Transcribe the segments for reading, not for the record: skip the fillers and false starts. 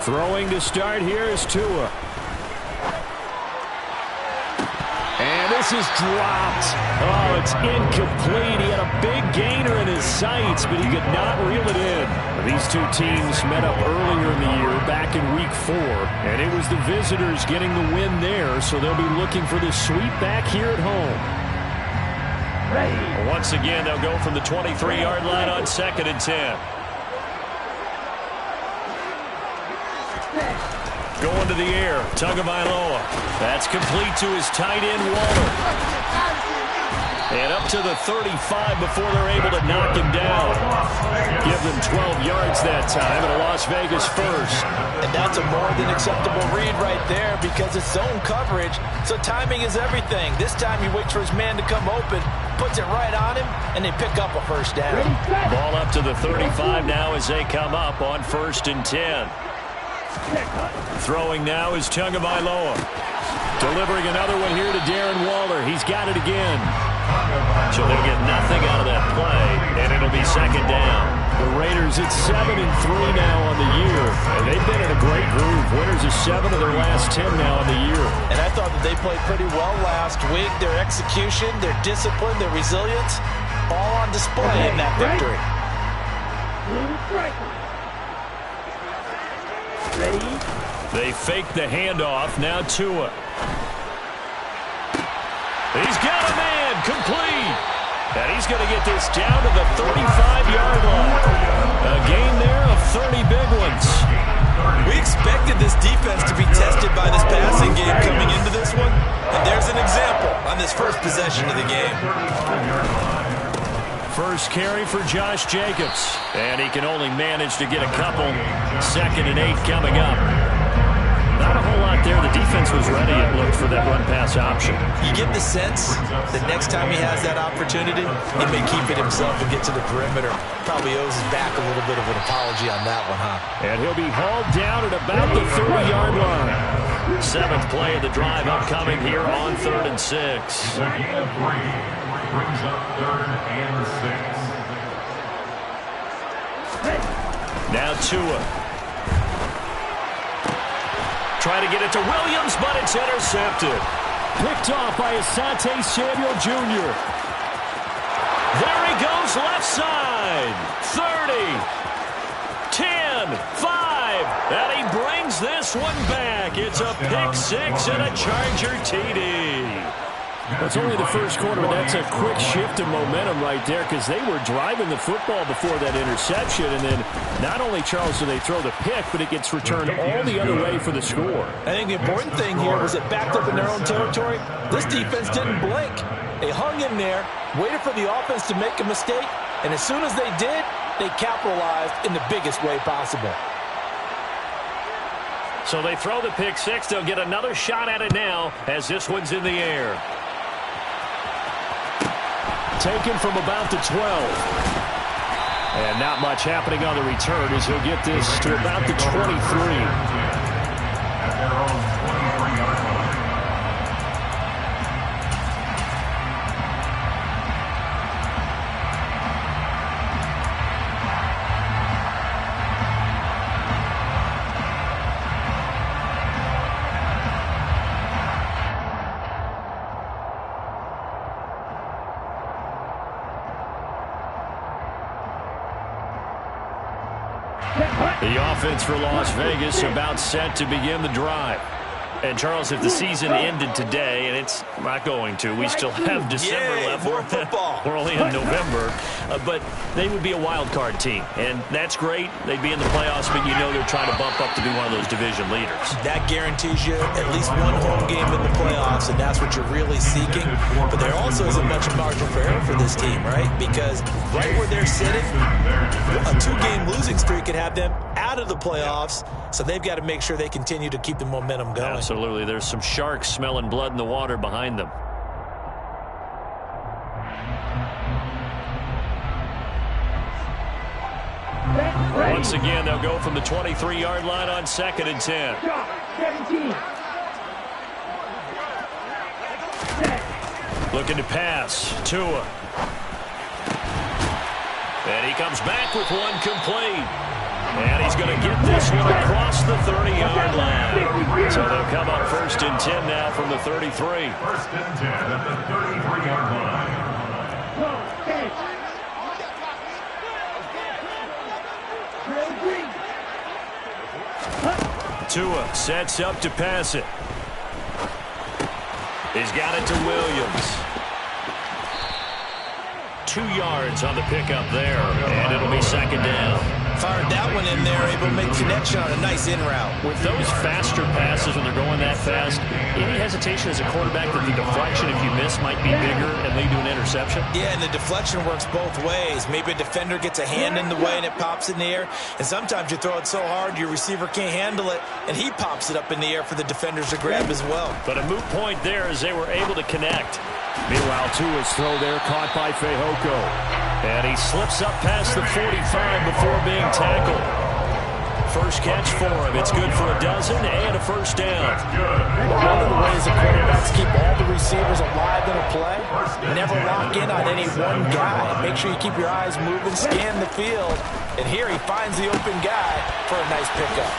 Throwing to start here is Tua. And this is dropped. Oh, it's incomplete. He had a big gainer in his sights, but he could not reel it in. These two teams met up earlier in the year, back in Week 4, and it was the visitors getting the win there, so they'll be looking for the sweep back here at home. Once again, they'll go from the 23-yard line on 2nd and 10. Going to the air, Tagovailoa. That's complete to his tight end, Waller. And up to the 35 before they're able to knock him down. Give them 12 yards that time, and a Las Vegas first. And that's a more than acceptable read right there because it's zone coverage, so timing is everything. This time he waits for his man to come open, puts it right on him, and they pick up a first down. Ball up to the 35 now as they come up on 1st and 10. Throwing now is Tagovailoa. Delivering another one here to Darren Waller. He's got it again. So they'll get nothing out of that play, and it'll be 2nd down. The Raiders at 7-3 now on the year. And they've been in a great groove. Winners of 7 of their last 10 now on the year. And I thought that they played pretty well last week. Their execution, their discipline, their resilience, all on display in that victory. They fake the handoff. Now Tua. He's got a man. Complete. And he's going to get this down to the 35-yard line. A gain there of 30 big ones. We expected this defense to be tested by this passing game coming into this one. And there's an example on this first possession of the game. First carry for Josh Jacobs. And he can only manage to get a couple. 2nd and 8 coming up. Not a whole lot there. The defense was ready, it looked, for that run-pass option. You get the sense that next time he has that opportunity, he may keep it himself and get to the perimeter. Probably owes his back a little bit of an apology on that one, huh? And he'll be hauled down at about the 30-yard line. 7th play of the drive upcoming here on 3rd and 6. Brings up 3rd and 6. Now Tua. Try to get it to Williams, but it's intercepted. Picked off by Asante Samuel Jr. There he goes, left side. 30, 10, 5. And he brings this one back. It's a pick 6 and a Charger TD. It's only the first quarter, but that's a quick shift of momentum right there because they were driving the football before that interception. And then not only, Charles, do they throw the pick, but it gets returned all the other way for the score. I think the important thing here was it backed up in their own territory. This defense didn't blink. They hung in there, waited for the offense to make a mistake, and as soon as they did, they capitalized in the biggest way possible. So they throw the pick 6. They'll get another shot at it now as this one's in the air. Taken from about the 12. And not much happening on the return as he'll get this to about the 23. The offense for Las Vegas about set to begin the drive. And, Charles, if the season ended today, and it's not going to, we still have December left. More football. We're only in November. But they would be a wild card team. And that's great. They'd be in the playoffs, but you know they're trying to bump up to be one of those division leaders. That guarantees you at least one home game in the playoffs, and that's what you're really seeking. But there also isn't much margin for error for this team, right? Because right where they're sitting, a 2-game losing streak could have them out of the playoffs. So they've got to make sure they continue to keep the momentum going. Absolutely. There's some sharks smelling blood in the water behind them. Once again, they'll go from the 23-yard line on 2nd and 10. Looking to pass. Tua. And he comes back with one complete. And he's going to get this one across the 30-yard line. So they'll come up 1st and 10 now from the 33. 1st and 10 at the 33-yard line. Tua sets up to pass it. He's got it to Williams. 2 yards on the pickup there, and it'll be 2nd down. Fired that one in there, able to make connection on a nice in route. With those faster passes when they're going that fast, any hesitation as a quarterback that the deflection, if you miss, might be bigger and lead to an interception? Yeah, and the deflection works both ways. Maybe a defender gets a hand in the way and it pops in the air, and sometimes you throw it so hard your receiver can't handle it, and he pops it up in the air for the defenders to grab as well. But a moot point there as they were able to connect. Meanwhile, Tua's throw there caught by Fehoko. And he slips up past the 45 before being tackled. First catch for him. It's good for a dozen and a 1st down. One of the ways the quarterbacks keep all the receivers alive in a play, never lock in on any one guy. Make sure you keep your eyes moving, scan the field. And here he finds the open guy for a nice pickup.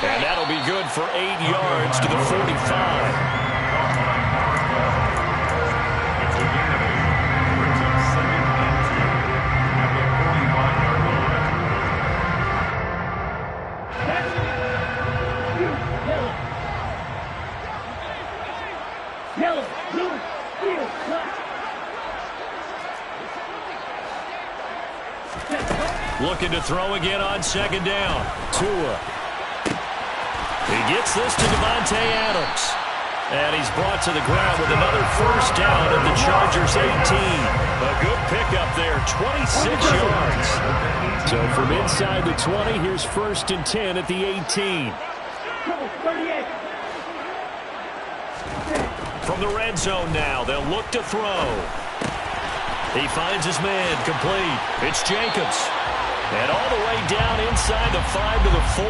And that'll be good for 8 yards to the 45. Looking to throw again on 2nd down. Tua. He gets this to Davante Adams. And he's brought to the ground with another 1st down at the Chargers 18. A good pickup there, 26 yards. So from inside the 20, here's 1st and 10 at the 18. From the red zone now, they'll look to throw. He finds his man, complete. It's Jacobs. And all the way down inside the 5 to the 4.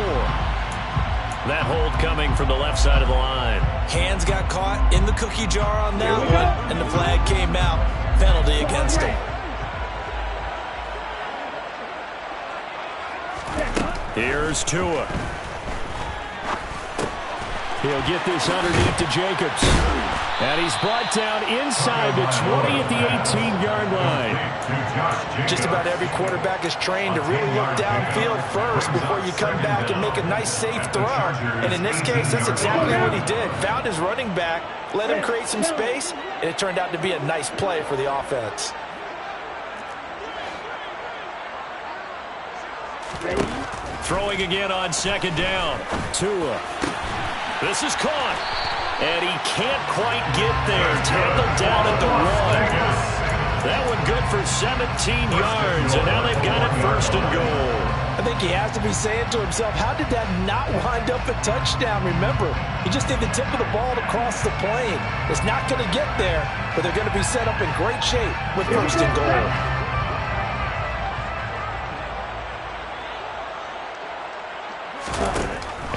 That hold coming from the left side of the line. Hands got caught in the cookie jar on that one, and the flag came out. Penalty against him. Here's Tua. He'll get this underneath to Jacobs. And he's brought down inside the 20 at the 18-yard line. Just about every quarterback is trained to really look downfield first before you come back and make a nice, safe throw. And in this case, that's exactly what he did. Found his running back, let him create some space, and it turned out to be a nice play for the offense. Throwing again on 2nd down. Tua. This is caught. And he can't quite get there. Tackled down at the 1. That one good for 17 yards. And now they've got it 1st and goal. I think he has to be saying to himself, how did that not wind up a touchdown? Remember, he just did the tip of the ball across the plane. It's not going to get there, but they're going to be set up in great shape with 1st and goal.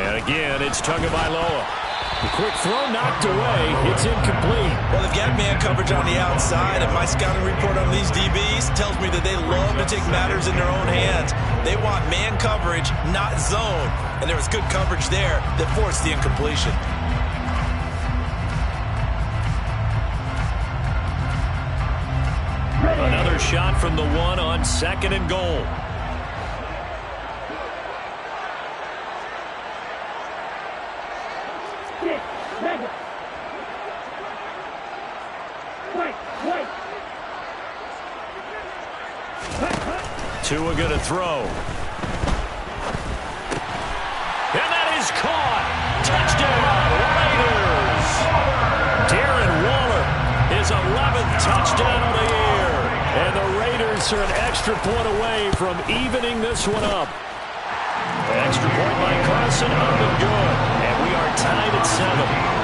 And again, it's Tagovailoa. The quick throw knocked away. It's incomplete. Well, they've got man coverage on the outside, and my scouting report on these DBs tells me that they love to take matters in their own hands. They want man coverage, not zone. And there was good coverage there that forced the incompletion. Another shot from the 1 on 2nd and goal. Tua going to throw. And that is caught. Touchdown, Raiders. Darren Waller, his 11th touchdown of the year. And the Raiders are an extra point away from evening this one up. Extra point by Carson, up and good. And we are tied at 7.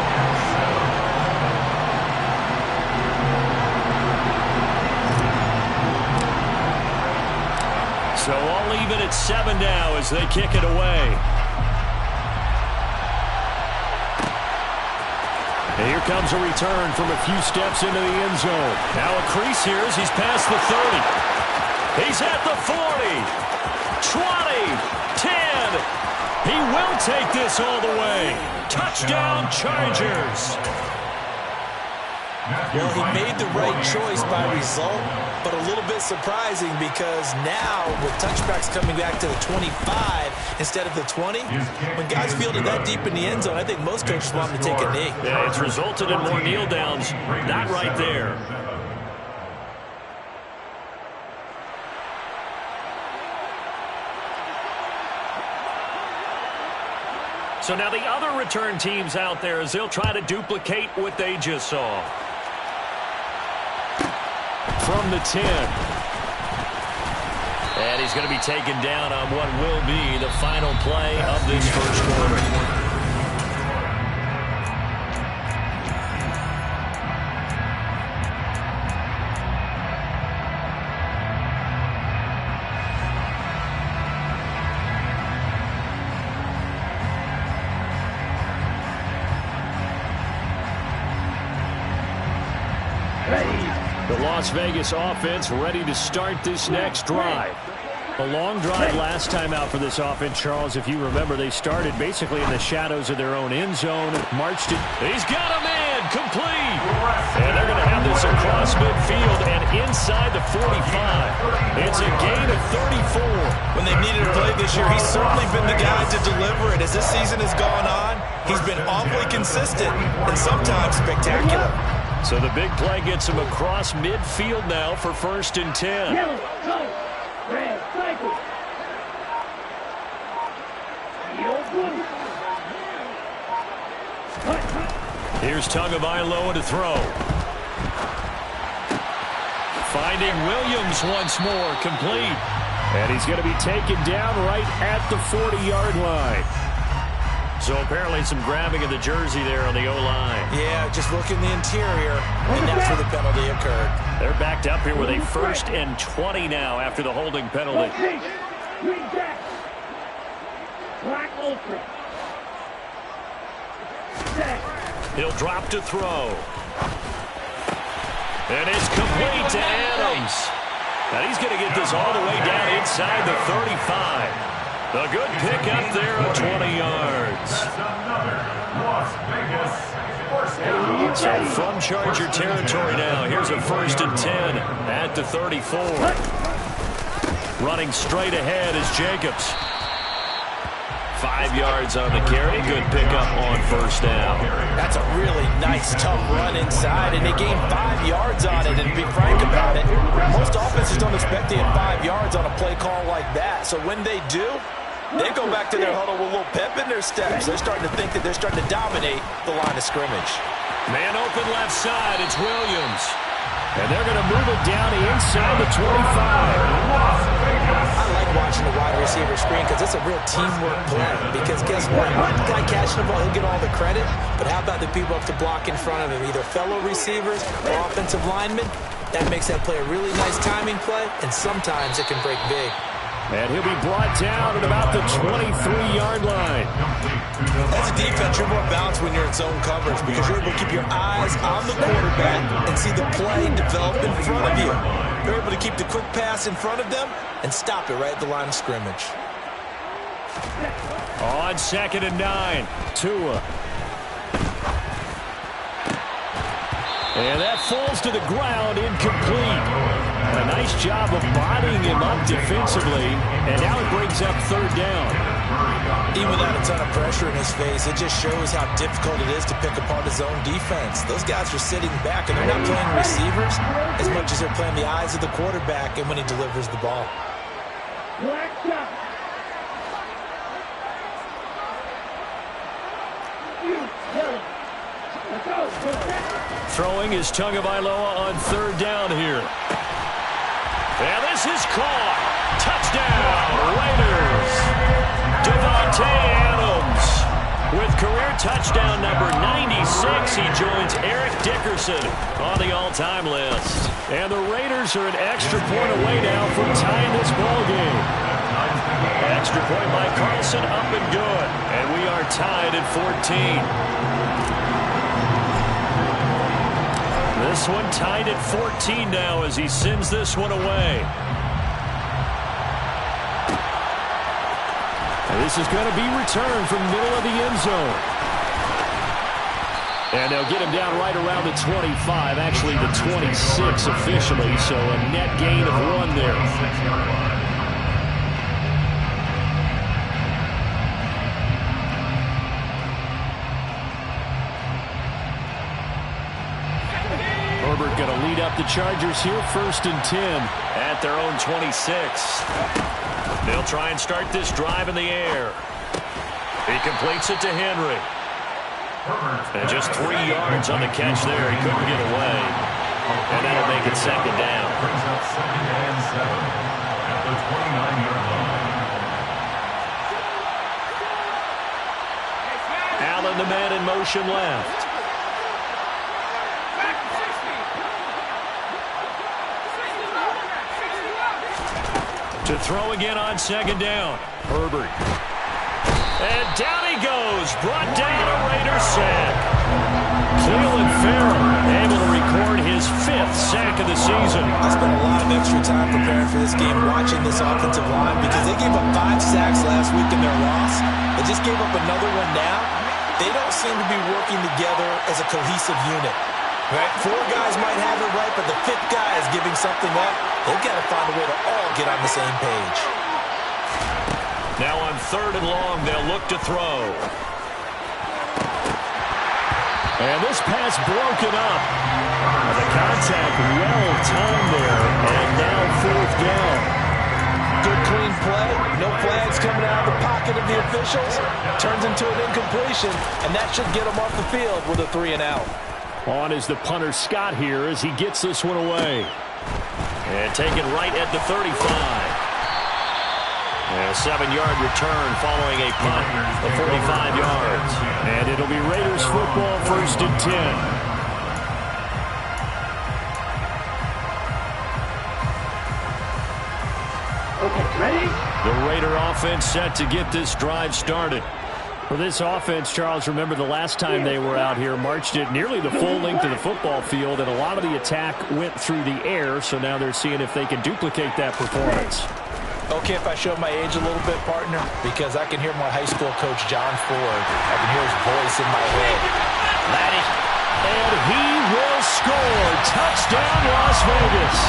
So all even at 7 now as they kick it away. And here comes a return from a few steps into the end zone. Now a crease here as he's past the 30. He's at the 40. 20, 10. He will take this all the way. Touchdown, Chargers. Well, he made the right choice by result, but a little bit surprising because now with touchbacks coming back to the 25 instead of the 20, when guys fielded that deep in the end zone, I think most coaches want him to take a knee. Yeah, it's resulted in more kneel downs. Not right there. So now the other return teams out there as they'll try to duplicate what they just saw. From the 10. And he's going to be taken down on what will be the final play of this first quarter. The Las Vegas offense ready to start this next drive. A long drive last time out for this offense, Charles. If you remember, they started basically in the shadows of their own end zone, marched it. He's got a man, complete. And they're going to have this across midfield and inside the 45. It's a gain of 34. When they've needed a play this year, he's certainly been the guy to deliver it. As this season has gone on, he's been awfully consistent and sometimes spectacular. So the big play gets him across midfield now for 1st and 10. Here's Tagovailoa to throw. Finding Williams once more, complete. And he's going to be taken down right at the 40-yard line. So apparently some grabbing of the jersey there on the O-line. Yeah, just look in the interior, and that's where the penalty occurred. They're backed up here with a 1st and 20 now after the holding penalty. He'll drop to throw. And it's complete to Adams. And he's going to get this all the way down inside the 35. A good pickup there of 20 yards. So from Charger territory now, here's a 1st and 10 at the 34. Running straight ahead is Jacobs. 5 yards on the carry. Good pickup on 1st down. That's a really nice, tough run inside, and they gained 5 yards on it. And to be frank about it, most offenses don't expect to hit 5 yards on a play call like that. So when they do, they go back to their huddle with a little pep in their steps. They're starting to think that they're starting to dominate the line of scrimmage. Man open left side, it's Williams. And they're going to move it down inside the 25. I like watching the wide receiver screen because it's a real teamwork play. Because guess what? The guy catching the ball, he'll get all the credit. But how about the people up to block in front of him, either fellow receivers or offensive linemen? That makes that play a really nice timing play, and sometimes it can break big. And he'll be brought down at about the 23-yard line. As a defense, you're more balanced when you're in zone coverage because you're able to keep your eyes on the quarterback and see the play develop in front of you. You're able to keep the quick pass in front of them and stop it right at the line of scrimmage. On 2nd and 9, Tua. And that falls to the ground, incomplete. A nice job of bodying him up defensively, and now it brings up 3rd down. Even without a ton of pressure in his face, it just shows how difficult it is to pick apart his own defense. Those guys are sitting back, and they're not playing receivers as much as they're playing the eyes of the quarterback and when he delivers the ball. Throwing is Tagovailoa on 3rd down here. And this is caught. Touchdown, Raiders. Davante Adams with career touchdown number 96. He joins Eric Dickerson on the all-time list. And the Raiders are an extra point away now from tying this ball game. Extra point by Carlson, up and good. And we are tied at 14. This one tied at 14 now as he sends this one away. This is going to be returned from the middle of the end zone. And they'll get him down right around the 25, actually the 26 officially, so a net gain of 1 there. Herbert going to lead up the Chargers here, 1st and 10. At their own 26. They'll try and start this drive in the air. He completes it to Henry. And just 3 yards on the catch there. He couldn't get away. And that'll make it 2nd down. Brings up 2nd and 7 at the 29-yard line. Allen, the man in motion left. To throw again on 2nd down. Herbert. And down he goes. Brought down a Raiders sack. Clelin Ferrell able to record his 5th sack of the season. I spent a lot of extra time preparing for this game, watching this offensive line, because they gave up 5 sacks last week in their loss. They just gave up another one now. They don't seem to be working together as a cohesive unit. Right? 4 guys might have it right, but the 5th guy is giving something up. They've got to find a way to all get on the same page. Now on 3rd and long, they'll look to throw. And this pass broken up. The contact well timed there, and now 4th down. Good clean play. No flags coming out of the pocket of the officials. Turns into an incompletion, and that should get them off the field with a 3 and out. On is the punter Scott here as he gets this one away. And taken right at the 35. And a 7-yard return following a punt of 45 yards. And it'll be Raiders football, 1st and 10. Okay, ready? The Raider offense set to get this drive started. For this offense, Charles, remember the last time they were out here, marched it nearly the full length of the football field, and a lot of the attack went through the air, so now they're seeing if they can duplicate that performance. Okay, if I show my age a little bit, partner, because I can hear my high school coach, John Ford. I can hear his voice in my head. And he will score. Touchdown, Las Vegas.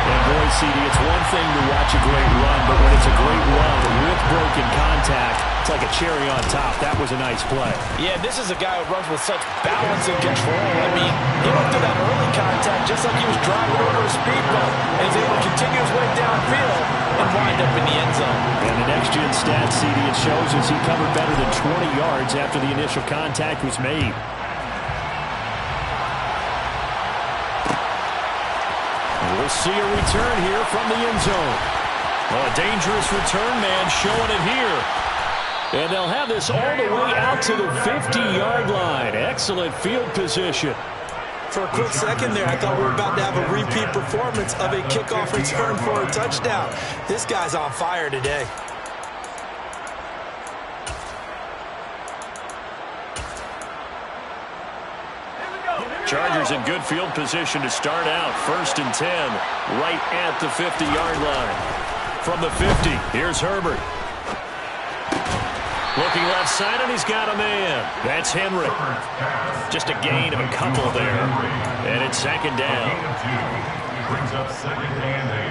And boy, CD, it's one thing to watch a great run, but when it's a great run with broken contact, it's like a cherry on top. That was a nice play. Yeah, this is a guy who runs with such balance and control. I mean, he went through that early contact just like he was driving over a speed bump, and he's able to continue his way downfield and wind up in the end zone. And the next-gen stats, CD, it shows as he covered better than 20 yards after the initial contact was made. We'll see a return here from the end zone. Well, a dangerous return man showing it here. And they'll have this all the way out to the 50-yard line. Excellent field position. For a quick second there, I thought we were about to have a repeat performance of a kickoff return for a touchdown. This guy's on fire today. Chargers in good field position to start out. 1st and 10, right at the 50-yard line. From the 50, here's Herbert. Looking left side, and he's got a man. That's Henry. Just a gain of a couple there. And it's 2nd down. Brings up 2nd and 8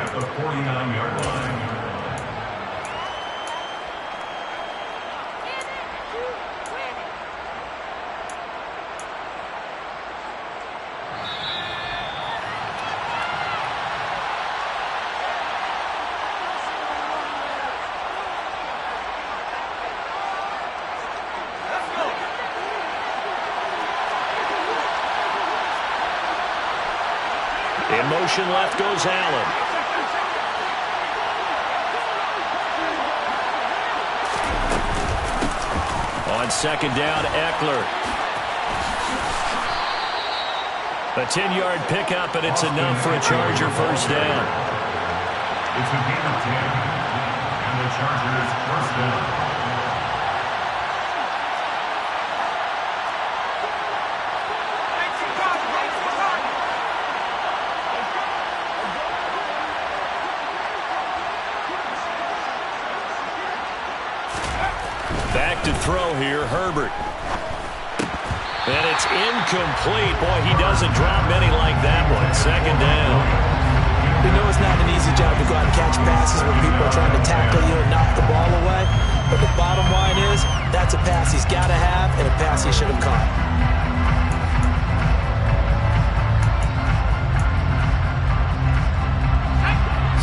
at the 49-yard line. In motion left goes Allen. On 2nd down, Eckler. A 10-yard pickup, and it's enough for a Charger 1st down. It's a gain of 10, and the Chargers 1st down. Back to throw here, Herbert. And it's incomplete. Boy, he doesn't drop many like that one. Second down. We know it's not an easy job to go out and catch passes when people are trying to tackle you and knock the ball away. But the bottom line is, that's a pass he's got to have and a pass he should have caught.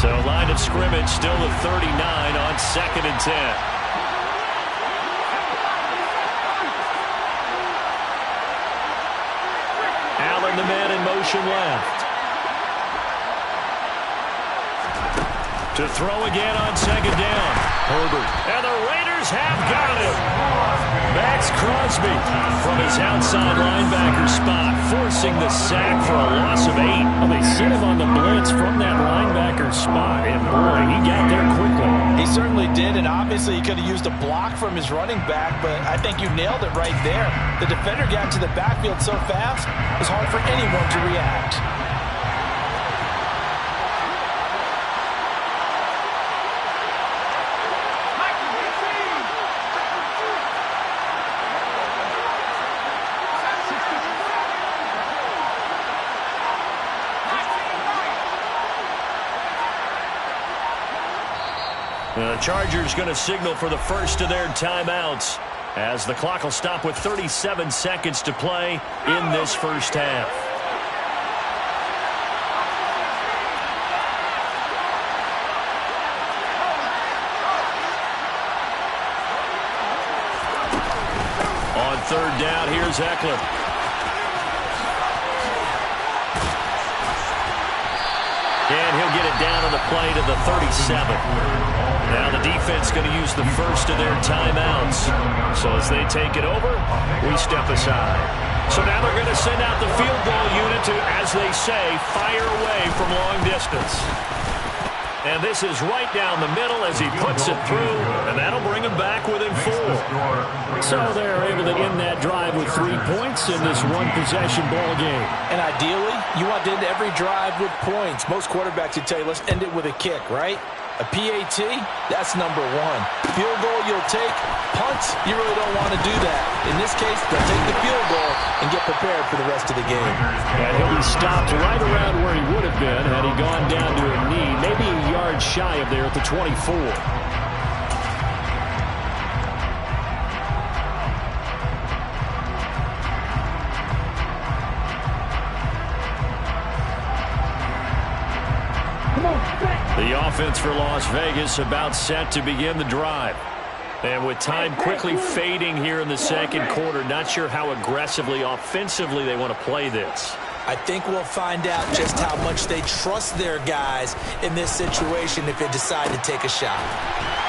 So line of scrimmage still at 39 on 2nd and 10. Allen, the man in motion left. To throw again on 2nd down. Herbert. And the Raiders have got him. Max Crosby from his outside linebacker spot, forcing the sack for a loss of 8. Well, they sent him on the blitz from that linebacker spot, and boy, he got there quickly. He certainly did, and obviously he could have used a block from his running back, but I think you nailed it right there. The defender got to the backfield so fast, it was hard for anyone to react. The Chargers going to signal for the first of their timeouts as the clock will stop with 37 seconds to play in this first half. On 3rd down, here's Eckler. And he'll get it down on the play to the 37. Now the defense going to use the first of their timeouts. So as they take it over, we step aside. So now they're going to send out the field goal unit to, as they say, fire away from long distance. And this is right down the middle as he puts it through, and that'll bring him back within 4. So they're able to end that drive with 3 points in this one-possession ball game. And ideally, you want to end every drive with points. Most quarterbacks would tell you, let's end it with a kick, right? A PAT, that's number 1. Field goal you'll take. Punts, you really don't want to do that. In this case, they'll take the field goal and get prepared for the rest of the game. And he'll be stopped right around where he would have been had he gone down to a knee, maybe a yard shy of there at the 24. The offense for Las Vegas about set to begin the drive. And with time quickly fading here in the second quarter, not sure how aggressively, offensively they want to play this. I think we'll find out just how much they trust their guys in this situation if they decide to take a shot.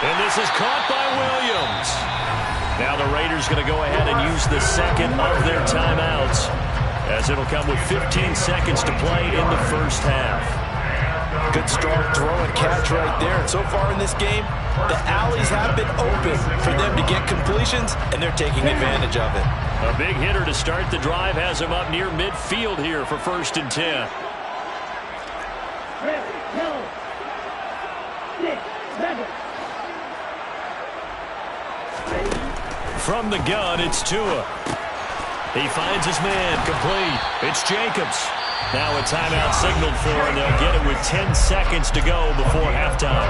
And this is caught by Williams. Now the Raiders going to go ahead and use the second of their timeouts, as it'll come with 15 seconds to play in the first half. Good strong throw and catch right there. And so far in this game, the alleys have been open for them to get completions, and they're taking advantage of it. A big hitter to start the drive has him up near midfield here for 1st and 10. From the gun, it's Tua. He finds his man, complete. It's Jacobs. Now a timeout signaled for, and they'll get it with 10 seconds to go before halftime.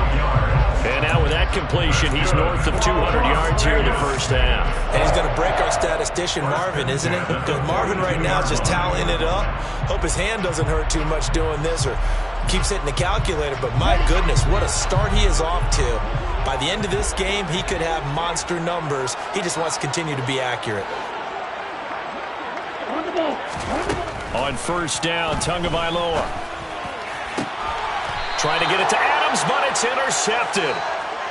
And now with that completion, he's north of 200 yards here in the first half. And he's going to break our statistician, Marvin, isn't it? Because Marvin right now is just tallying it up. Hope his hand doesn't hurt too much doing this or keeps hitting the calculator. But my goodness, what a start he is off to. By the end of this game, he could have monster numbers. He just wants to continue to be accurate. On 1st down, Tagovailoa. Trying to get it to Adams, but it's intercepted.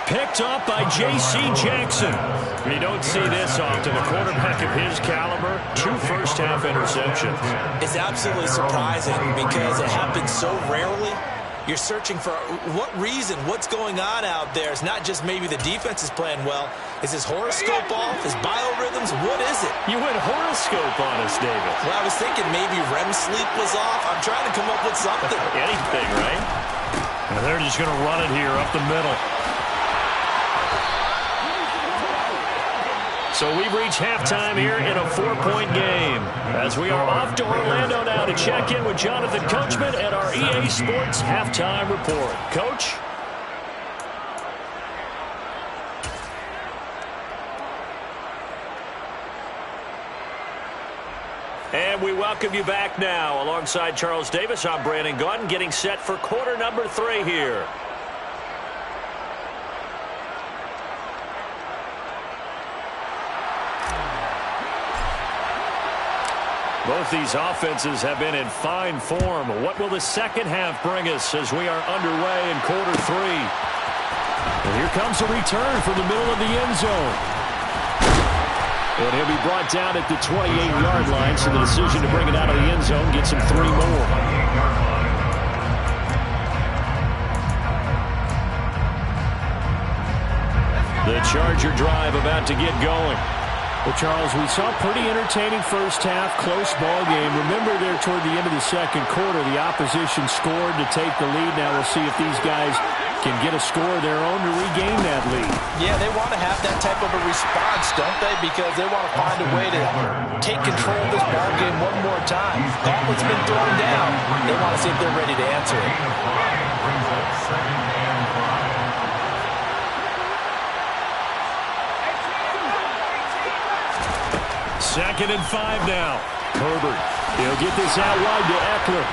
Picked up by J.C. Jackson. You don't see this often. A quarterback of his caliber, 2 first-half interceptions. It's absolutely surprising because it happens so rarely. You're searching for what reason, what's going on out there. It's not just maybe the defense is playing well. Is his horoscope off? His biorhythms? What is it? You went horoscope on us, David. Well, I was thinking maybe REM sleep was off. I'm trying to come up with something. Anything, right? And they're just going to run it here up the middle. So we've reached halftime here in a 4-point game. As we are off to Orlando now to check in with Jonathan Coachman at our EA Sports Halftime Report. Coach? And we welcome you back now. Alongside Charles Davis, I'm Brandon Gaudin, getting set for quarter number 3 here. Both these offenses have been in fine form. What will the second half bring us as we are underway in quarter 3? And here comes a return from the middle of the end zone. And he'll be brought down at the 28-yard line, so the decision to bring it out of the end zone gets him 3 more. The Charger drive about to get going. Well, Charles, we saw a pretty entertaining first half, close ball game. Remember there toward the end of the second quarter, the opposition scored to take the lead. Now we'll see if these guys can get a score of their own to regain that lead. Yeah, they want to have that type of a response, don't they? Because they want to find a way to take control of this ball game one more time. Gauntlet's been thrown down. They want to see if they're ready to answer it. Brings up 2nd and 5. Second and 5 now. Herbert, he'll get this out wide to Eckler.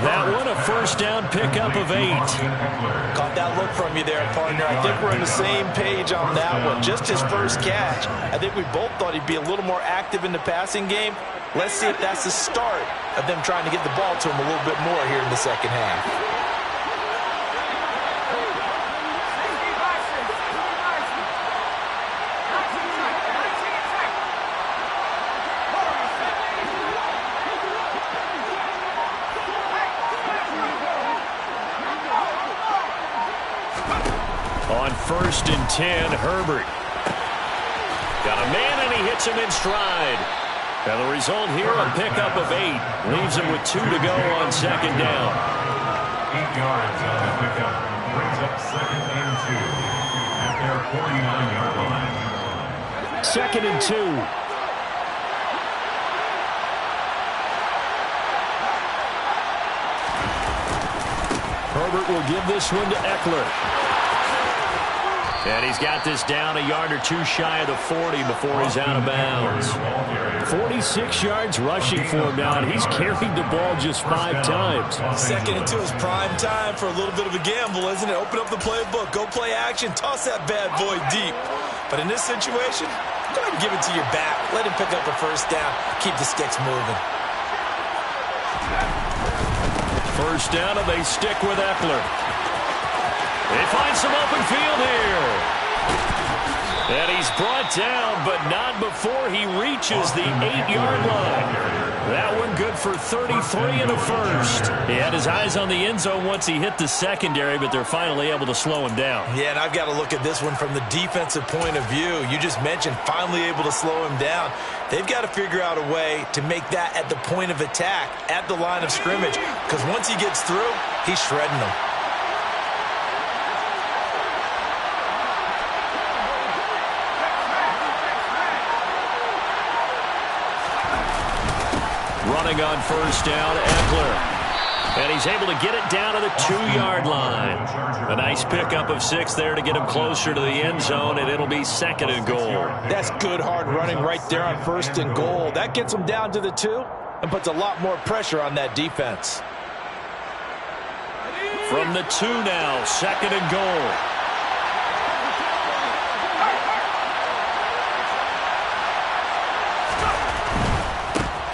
That one a first down pickup of 8. Caught that look from you there, partner. I think we're on the same page on that one. Just his first catch. I think we both thought he'd be a little more active in the passing game. Let's see if that's the start of them trying to get the ball to him a little bit more here in the second half. On 1st and 10, Herbert. Got a man, and he hits him in stride. And the result here, a pickup of 8. Leaves him with 2 to go on 2nd down. 8 yards on the pickup. Brings up 2nd and 2 at their 49-yard line. 2nd and 2. Herbert will give this one to Eckler. And he's got this down a yard or 2 shy of the 40 before he's out of bounds. 46 yards rushing for him now, and he's carried the ball just 5 times. 2nd and 2 is prime time for a little bit of a gamble, isn't it? Open up the playbook, go play action, toss that bad boy deep. But in this situation, go ahead and give it to your back. Let him pick up a first down. Keep the sticks moving. First down, and they stick with Eckler. They find some open field here. And he's brought down, but not before he reaches the 8-yard line. That one good for 33 and a first. He had his eyes on the end zone once he hit the secondary, but they're finally able to slow him down. Yeah, and I've got to look at this one from the defensive point of view. You just mentioned finally able to slow him down. They've got to figure out a way to make that at the point of attack, at the line of scrimmage, because once he gets through, he's shredding them. Running on first down, Eckler. And he's able to get it down to the 2-yard line. A nice pickup of 6 there to get him closer to the end zone, and it'll be 2nd and goal. That's good hard running right there on 1st and goal. That gets him down to the 2 and puts a lot more pressure on that defense. From the 2 now, 2nd and goal.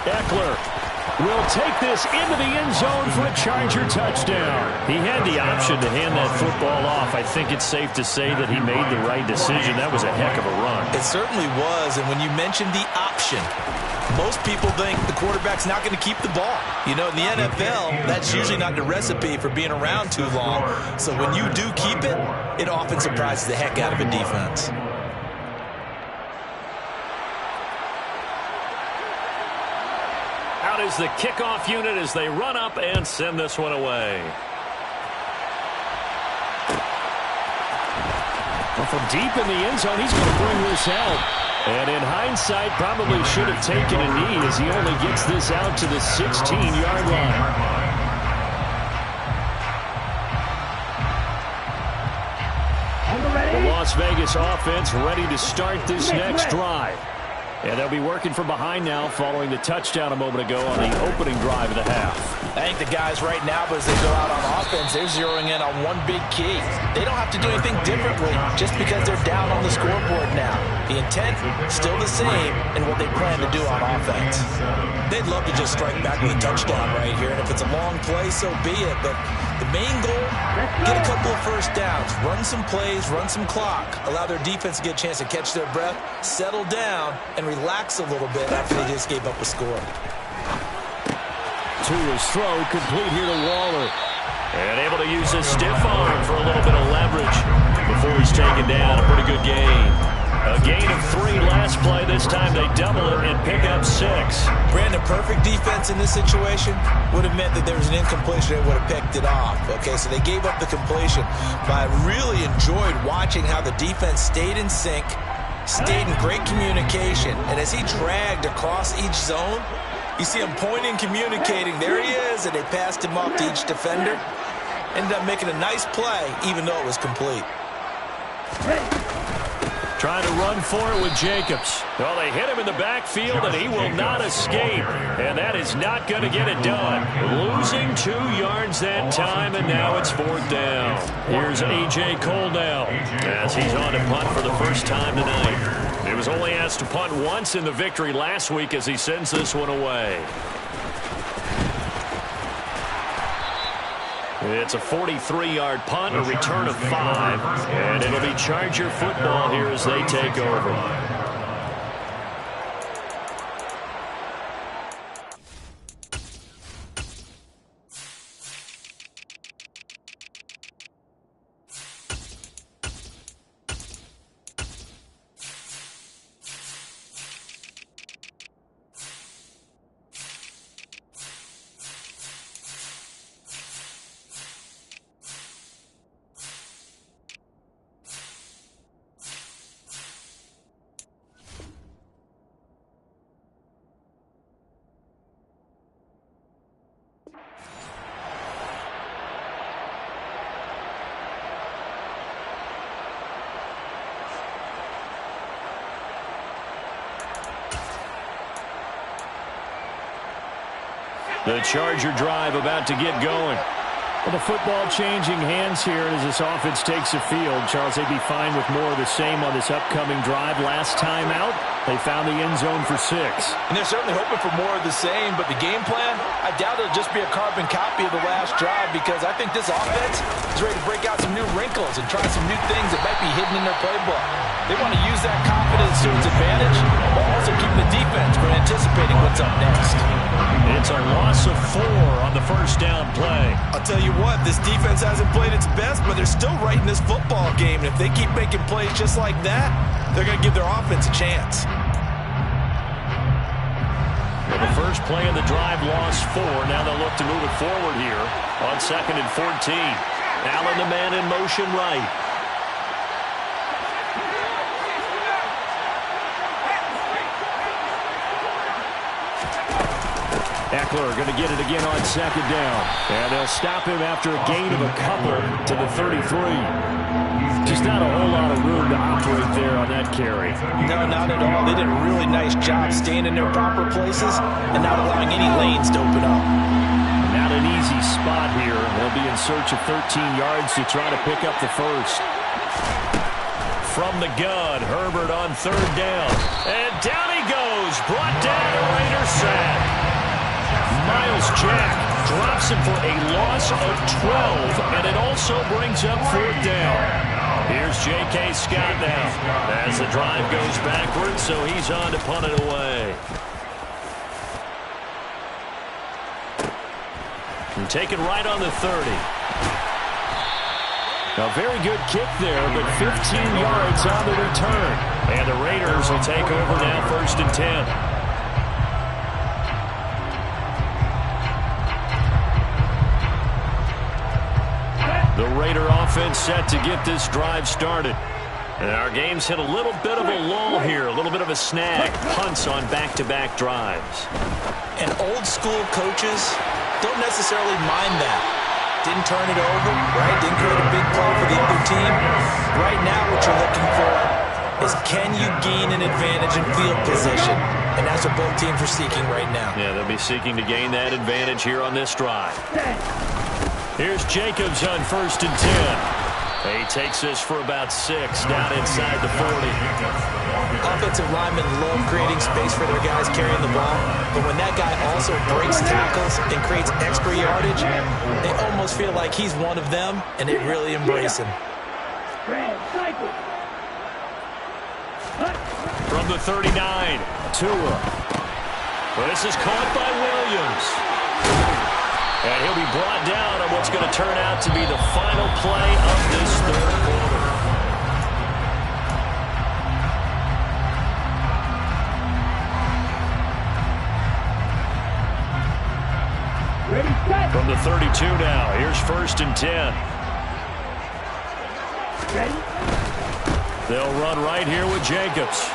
Eckler will take this into the end zone for a Charger touchdown. He had the option to hand that football off. I think it's safe to say that he made the right decision. That was a heck of a run. It certainly was, and when you mentioned the option, most people think the quarterback's not going to keep the ball. You know, in the NFL, that's usually not the recipe for being around too long. So when you do keep it, it often surprises the heck out of a defense. Out is the kickoff unit as they run up and send this one away. Well, from deep in the end zone, he's going to bring this out. And in hindsight, probably should have taken a knee as he only gets this out to the 16-yard line. The Las Vegas offense ready to start this next drive. And they'll be working from behind now following the touchdown a moment ago on the opening drive of the half. I think the guys right now, as they go out on offense, they're zeroing in on one big key. They don't have to do anything differently just because they're down on the scoreboard now. The intent, still the same in what they plan to do on offense. They'd love to just strike back with a touchdown right here, and if it's a long play, so be it. But the main goal, get a couple of first downs, run some plays, run some clock, allow their defense to get a chance to catch their breath, settle down, and relax a little bit after they just gave up a score. To his throw, complete here to Waller. And able to use his stiff arm for a little bit of leverage before he's taken down. A pretty good gain. A gain of 3 last play. This time they double it and pick up 6. Brandon, perfect defense in this situation would have meant that there was an incompletion. They would have picked it off. Okay, so they gave up the completion. But I really enjoyed watching how the defense stayed in sync, stayed in great communication. And as he dragged across each zone, you see him pointing, communicating. There he is, and they passed him off to each defender. Ended up making a nice play, even though it was complete. Trying to run for it with Jacobs. Well, they hit him in the backfield, and he will not escape. And that is not going to get it done. Losing 2 yards that time, and now it's 4th down. Here's A.J. Cole now, as he's on to punt for the first time tonight. He was only asked to punt once in the victory last week as he sends this one away. It's a 43-yard punt, a return of 5, and it'll be Charger football here as they take over. The Charger drive about to get going. Well, the football changing hands here as this offense takes the field. Charles, they'd be fine with more of the same on this upcoming drive. Last time out, they found the end zone for 6. And they're certainly hoping for more of the same, but the game plan, I doubt it'll just be a carbon copy of the last drive, because I think this offense is ready to break out some new wrinkles and try some new things that might be hidden in their playbook. They want to use that confidence to its advantage, while also keeping the defense from anticipating what's up next. It's a loss of 4 on the first down play. I'll tell you what, this defense hasn't played its best, but they're still right in this football game. And if they keep making plays just like that, they're going to give their offense a chance. Well, the first play of the drive lost 4. Now they'll look to move it forward here on 2nd and 14. Allen, the man in motion right. Eckler going to get it again on 2nd down. And they'll stop him after a gain of a couple to the 33. Just not a whole lot of room to operate there on that carry. No, not at all. They did a really nice job staying in their proper places and not allowing any lanes to open up. Not an easy spot here. They'll be in search of 13 yards to try to pick up the first. From the gun, Herbert on 3rd down. And down he goes. Brought down a Raider sack. Miles Jack drops him for a loss of 12, and it also brings up 4th down. Here's J.K. Scott now as the drive goes backwards, so he's on to punt it away. And taken right on the 30. A very good kick there, but 15 yards on the return. And the Raiders will take over now, 1st and 10. The Raider offense set to get this drive started. And our game's hit a little bit of a lull here, a little bit of a snag. Punts on back-to-back drives. And old-school coaches don't necessarily mind that. Didn't turn it over, right? Didn't create a big play for the other team. Right now what you're looking for is can you gain an advantage in field position? And that's what both teams are seeking right now. Yeah, they'll be seeking to gain that advantage here on this drive. Here's Jacobs on 1st and 10. He takes this for about 6 down inside the 40. Offensive linemen love creating space for their guys carrying the ball, but when that guy also breaks tackles and creates extra yardage, they almost feel like he's one of them, and they really embrace him. From the 39, Tua. Well, this is caught by Williams. And he'll be brought down on what's going to turn out to be the final play of this third quarter. From the 32 now, here's 1st and 10. They'll run right here with Jacobs.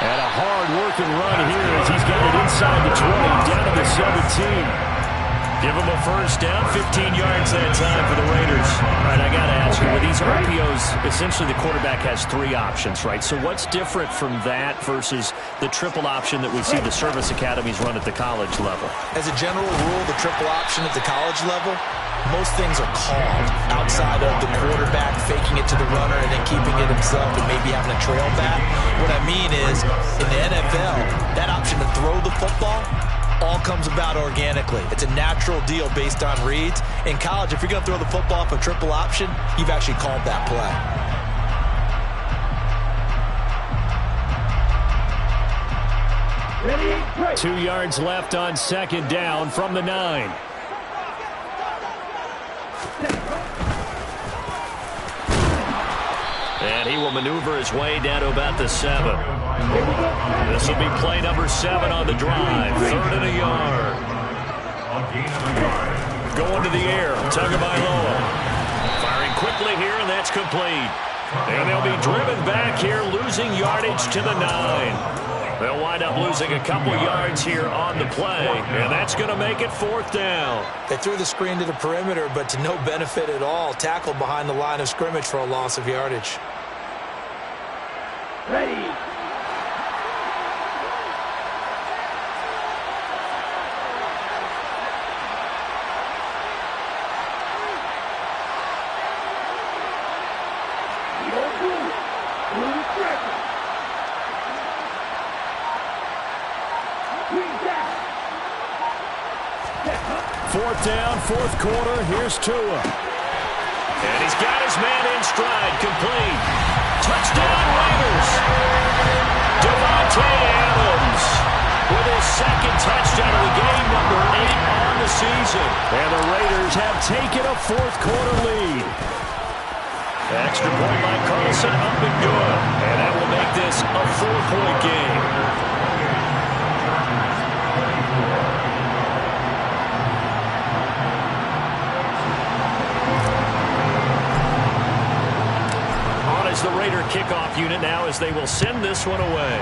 And a hard-working run here as he's got it inside the 20, down to the 17. Give him a first down, 15 yards that time for the Raiders. All right, I got to ask you, with these RPOs, essentially the quarterback has 3 options, right? So what's different from that versus the triple option that we see the service academies run at the college level? As a general rule, the triple option at the college level, most things are called outside of the quarterback faking it to the runner and then keeping it himself and maybe having a trail back. What I mean is, in the NFL, that option to throw the football all comes about organically. It's a natural deal based on reads. In college, if you're going to throw the football off a triple option, you've actually called that play. 2 yards left on 2nd down from the 9. And he will maneuver his way down to about the 7. This will be play number 7 on the drive. 3rd and a yard. Going to the air. Tagovailoa. Firing quickly here, and that's complete. And they'll be driven back here, losing yardage to the 9. They'll wind up losing a couple yards here on the play, and that's going to make it 4th down. They threw the screen to the perimeter, but to no benefit at all. Tackled behind the line of scrimmage for a loss of yardage. Ready. Fourth down, 4th quarter. Here's Tua. And he's got his man in stride, complete. Touchdown, Raiders. Davante Adams with his 2nd touchdown of the game, number 8 on the season. And the Raiders have taken a 4th quarter lead. Extra point by Carlson, up and good. And that will make this a 4-point game. The Raider kickoff unit now as they will send this one away.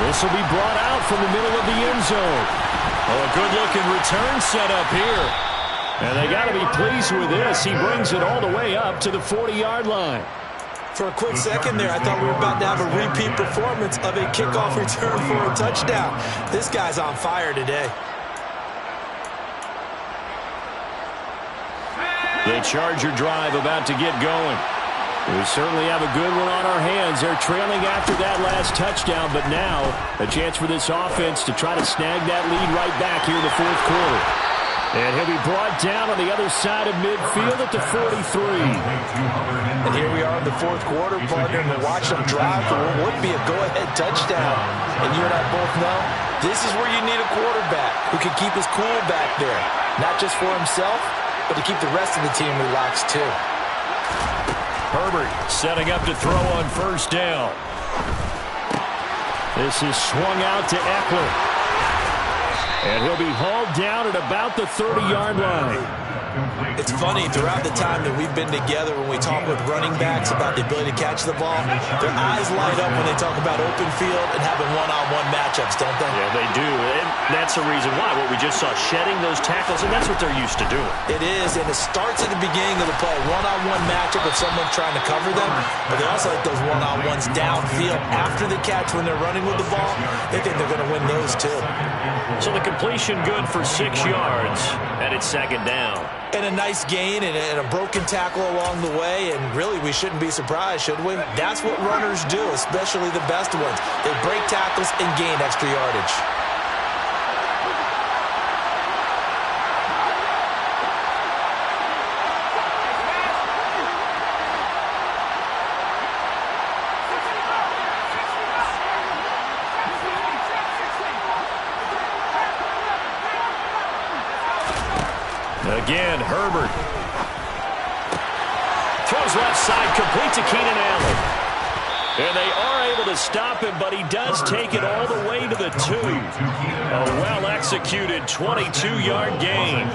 This will be brought out from the middle of the end zone. Oh, a good-looking return set up here. And they got to be pleased with this. He brings it all the way up to the 40-yard line. For a quick second there, I thought we were about to have a repeat performance of a kickoff return for a touchdown. This guy's on fire today. The Charger drive about to get going. We certainly have a good one on our hands. They're trailing after that last touchdown, but now a chance for this offense to try to snag that lead right back here in the 4th quarter. And he'll be brought down on the other side of midfield at the 43. And here we are in the 4th quarter, partner, and we're watching them drive for what would be a go-ahead touchdown. And you and I both know this is where you need a quarterback who can keep his cool back there, not just for himself, but to keep the rest of the team relaxed too. Herbert setting up to throw on 1st down. This is swung out to Eckler. And he'll be hauled down at about the 30-yard line. It's funny, throughout the time that we've been together, when we talk with running backs about the ability to catch the ball, their eyes light up when they talk about open field and having one-on-one matchups, don't they? Yeah, they do. And that's the reason why. What we just saw, shedding those tackles, and that's what they're used to doing. It is, and it starts at the beginning of the play. One-on-one matchup if someone's trying to cover them, but they also like those one-on-ones downfield after the catch when they're running with the ball. They think they're going to win those too. So the completion good for 6 yards, and it's second down. And a nice gain and a broken tackle along the way, and really we shouldn't be surprised, should we? That's what runners do, especially the best ones. They break tackles and gain extra yardage. Again, Herbert. Throws left side, complete to Keenan Allen. And they are able to stop him, but he does take it all the way to the 2. A well-executed 22-yard gain.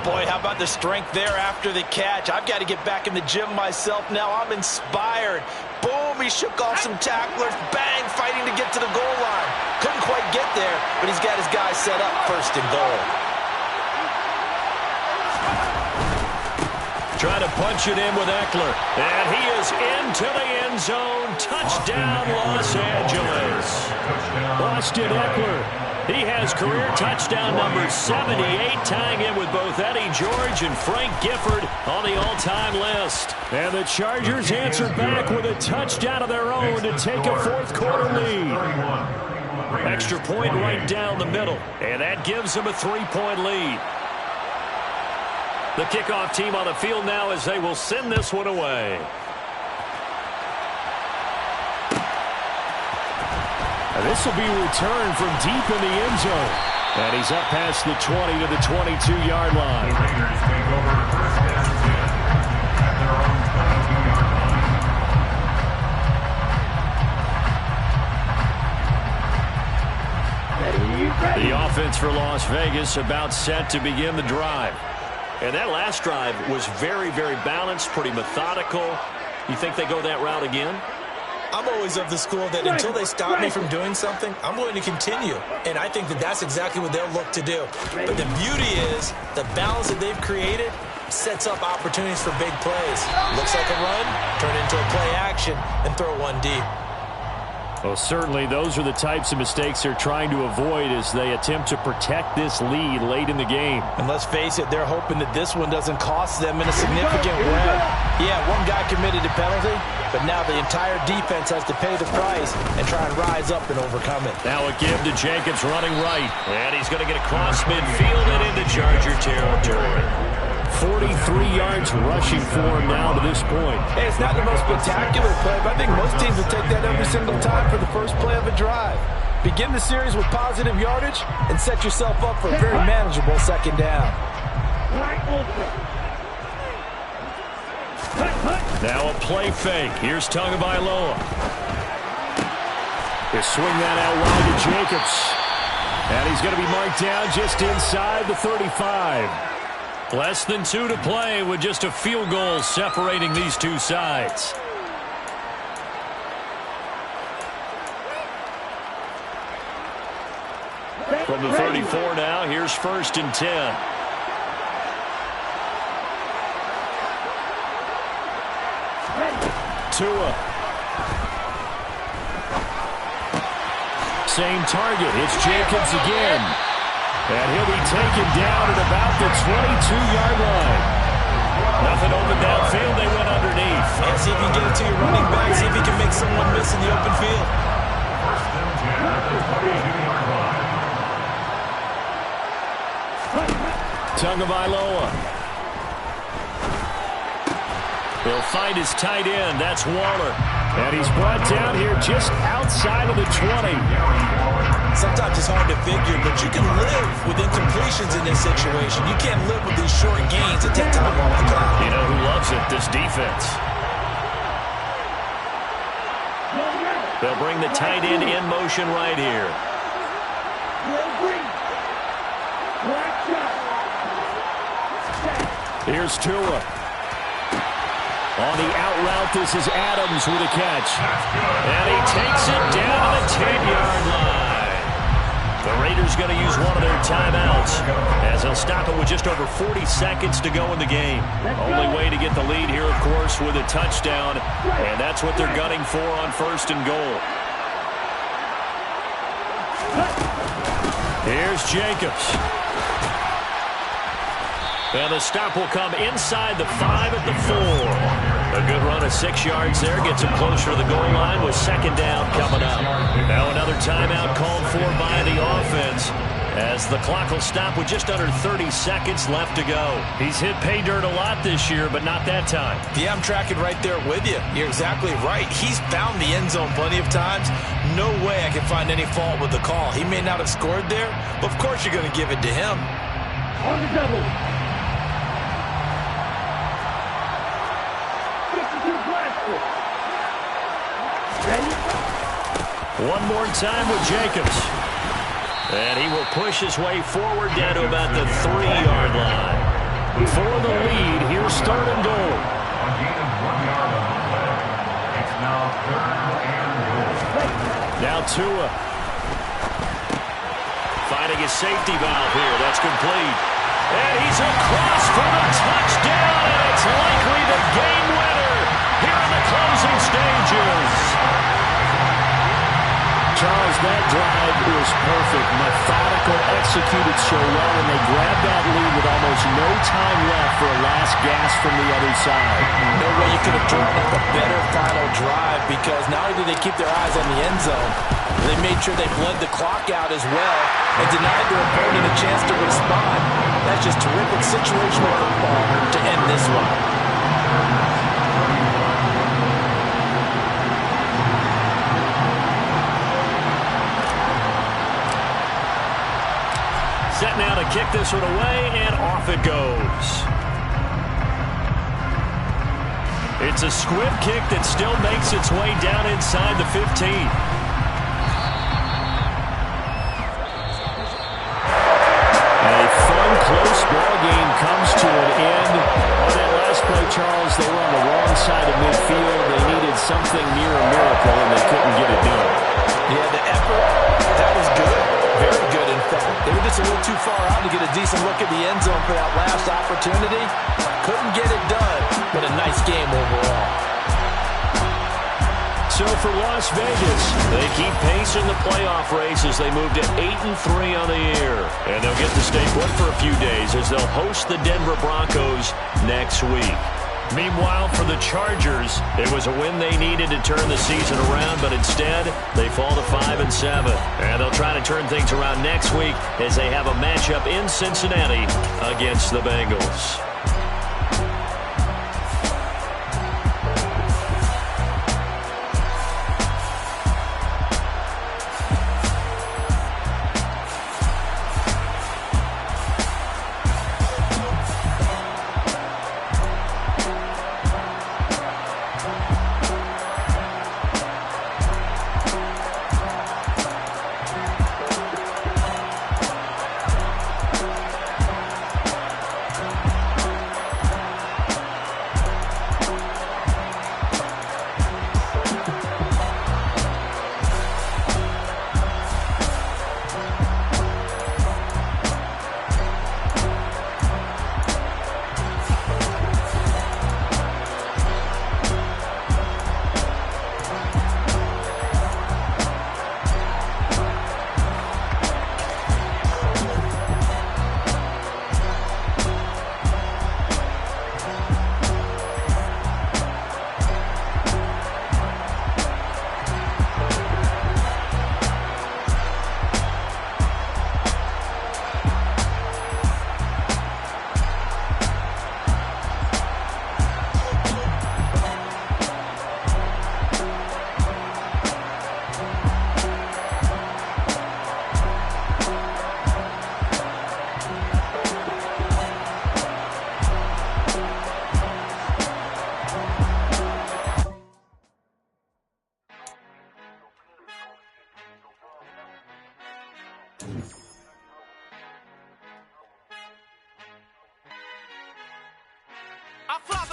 Boy, how about the strength there after the catch? I've got to get back in the gym myself now. I'm inspired. Boom, he shook off some tacklers. Bang, fighting to get to the goal line. Couldn't quite get there, but he's got his guys set up first and goal. Trying to punch it in with Eckler. And he is into the end zone. Touchdown, Los Angeles. Austin Eckler. He has career touchdown number 78, tying in with both Eddie George and Frank Gifford on the all-time list. And the Chargers answer back with a touchdown of their own to take a fourth-quarter lead. Extra point right down the middle. And that gives them a 3-point lead. The kickoff team on the field now as they will send this one away. And this will be returned from deep in the end zone. And he's up past the 20 to the 22-yard line. The Raiders take over first and 10 at their own 22-yard line. The offense for Las Vegas about set to begin the drive. And that last drive was very, very balanced, pretty methodical. You think they go that route again? I'm always of the school that until they stop me from doing something, I'm going to continue. And I think that that's exactly what they'll look to do. But the beauty is the balance that they've created sets up opportunities for big plays. Looks like a run, turn it into a play action, and throw one deep. Well, certainly those are the types of mistakes they're trying to avoid as they attempt to protect this lead late in the game. And let's face it, they're hoping that this one doesn't cost them in a significant way. Yeah, one guy committed a penalty, but now the entire defense has to pay the price and try and rise up and overcome it. Now a give to Jacobs running right. And he's going to get across midfield and into Charger territory. 43 yards rushing for him now to this point. Hey, it's not the most spectacular play, but I think most teams will take that every single time for the first play of a drive. Begin the series with positive yardage and set yourself up for a very manageable second down. Now a play fake. Here's Tagovailoa. They swing that out wide to Jacobs. And he's going to be marked down just inside the 35. Less than 2 to play with just a field goal separating these two sides. From the 34 now, here's 1st and 10. Tua. Same target. It's Jacobs again. And he'll be taken down at about the 22-yard line. Nothing open downfield. They went underneath. And see if you can get it to your running back. See if you can make someone miss in the open field. First and 10 at the 22-yard line. Tagovailoa. He'll find his tight end. That's Waller. And he's brought down here just outside of the 20. Sometimes it's hard to figure, but you can live with incompletions in this situation. You can't live with these short gains that take time off the clock. You know who loves it? This defense. They'll bring the tight end in motion right here. Here's Tua. On the out route, this is Adams with a catch. And he takes it down to the 10-yard line. The Raiders going to use one of their timeouts as they'll stop it with just over 40 seconds to go in the game. Only way to get the lead here, of course, with a touchdown. And that's what they're gunning for on 1st and goal. Here's Jacobs. And the stop will come inside the 5 at the 4. A good run of 6 yards there. Gets him closer to the goal line with 2nd down coming up. Now another timeout called for by the offense as the clock will stop with just under 30 seconds left to go. He's hit pay dirt a lot this year, but not that time. Yeah, I'm tracking right there with you. You're exactly right. He's found the end zone plenty of times. No way I can find any fault with the call. He may not have scored there, but of course you're going to give it to him. On the double. One more time with Jacobs. And he will push his way forward down to about the 3-yard line. For the lead, here's 3rd and goal. A gain of 1 yard on the play. It's now 3rd and goal. Now Tua. Finding his safety valve here. That's complete. And he's across for the touchdown. And it's likely the game winner here in the closing stages. Charles, that drive was perfect. Methodical, executed so well, and they grabbed that lead with almost no time left for a last gasp from the other side. No way you could have drawn up a better final drive, because not only did they keep their eyes on the end zone, they made sure they bled the clock out as well and denied their opponent a chance to respond. That's just terrific situational football to end this one. Set now to kick this one away, and off it goes. It's a squib kick that still makes its way down inside the 15. A fun, close ball game comes to an end. On that last play, Charles, they were on the wrong side of midfield. They needed something near a miracle, and they couldn't get it done. Yeah, the effort, that was good. Very good, in fact. They were just a little too far out to get a decent look at the end zone for that last opportunity. Couldn't get it done, but a nice game overall. So for Las Vegas, they keep pace in the playoff race as they move to 8-3 on the year. And they'll get to stay put for a few days as they'll host the Denver Broncos next week. Meanwhile, for the Chargers, it was a win they needed to turn the season around, but instead, they fall to 5-7. And they'll try to turn things around next week as they have a matchup in Cincinnati against the Bengals.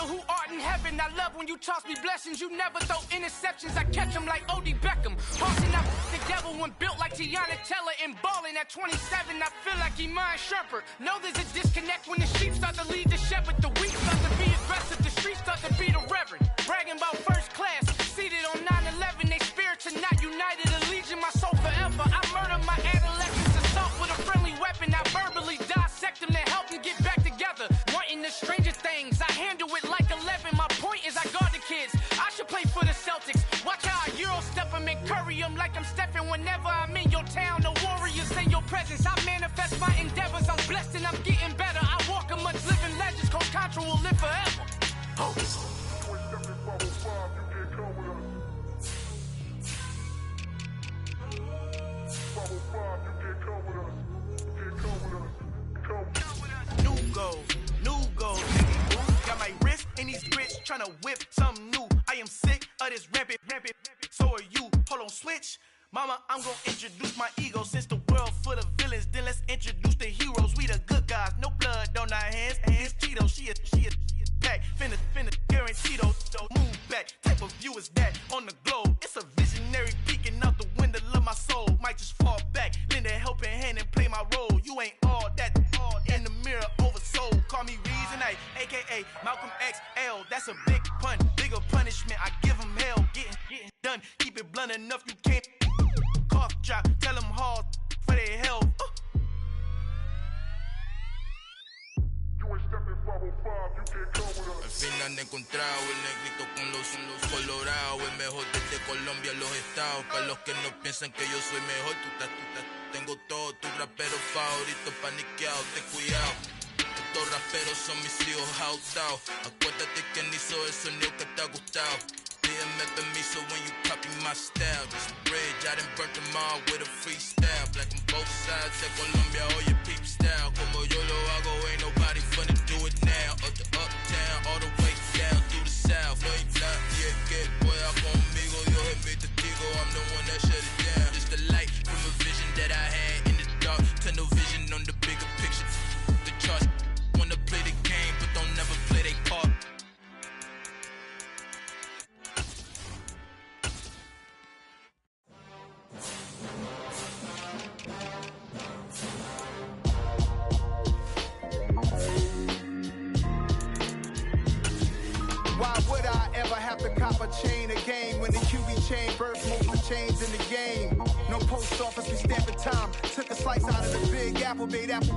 who art in heaven. I love when you toss me blessings. You never throw interceptions. I catch them like O.D. Beckham. Tossing up the devil when built like Tiana Teller and balling at 27. I feel like Iman Shumpert. Know there's a disconnect when the sheep start to lead the shepherd. The weak start to be aggressive. The streets start to be the reverend. Bragging about first class. Seated on 9/11. They spirits are not united. A legion, my soul forever. I murder my adolescence. Assault with a friendly weapon. I verbally dissect them to help them get back together. Wanting the stranger things. I handle it like 11. My point is I guard the kids. I should play for the Celtics. Watch how I Euro step them and curry them like I'm Stephen. Whenever I'm in your town, the Warriors in your presence. I manifest my endeavors. I'm blessed and I'm getting better. I walk amongst living legends. Coach Contra will live forever. New goals. Got my wrist in these grits, tryna whip something new. I am sick of this rampant. So are you. Hold on, switch. Mama, I'm gonna introduce my ego. Since the world full of villains, then let's introduce the heroes. We the good guys, no blood on our hands. Hands Cheeto, she is back. Finna guarantee those. Move back. Type of view is that on the globe? It's a visionary peeking out the window of my soul. Might just fall back, lend a helping hand and play my role. You ain't all that. In the mirror, oversold. Call me Reason A, aka Malcolm XL. That's a big pun, bigger punishment. I give him hell, getting done. Keep it blunt enough, you can't. Cough drop, tell them hard for their health. Al fin han encontrado el negrito con los colorados, el mejor desde Colombia a los estados. Para los que no piensan que yo soy mejor, tengo todo tu rapero favorito paniqueado, ten cuidado. Estos raperos son mis hijos jautados. Acuérdate quién hizo el sonido que te ha gustado. Pídeme permiso when you copy my style. This bridge, I done burnt them all with a freestyle. Black on both sides de Colombia, oye peep style. Como yo lo hago, ain't nobody finna do it now. Up to uptown, all the way down through the south. No hay nadie que pueda conmigo, Dios es mi testigo. I'm the one that shut it down. Just the light from a vision that I had in the dark. Tunnel vision on the bigger picture. The charts wanna play the game, but don't never play their part. Why would I ever have to cop a chain again when the QB chain birth most of chains in the game? No post office, we stamping time. Took a slice out of the Big Apple, made apple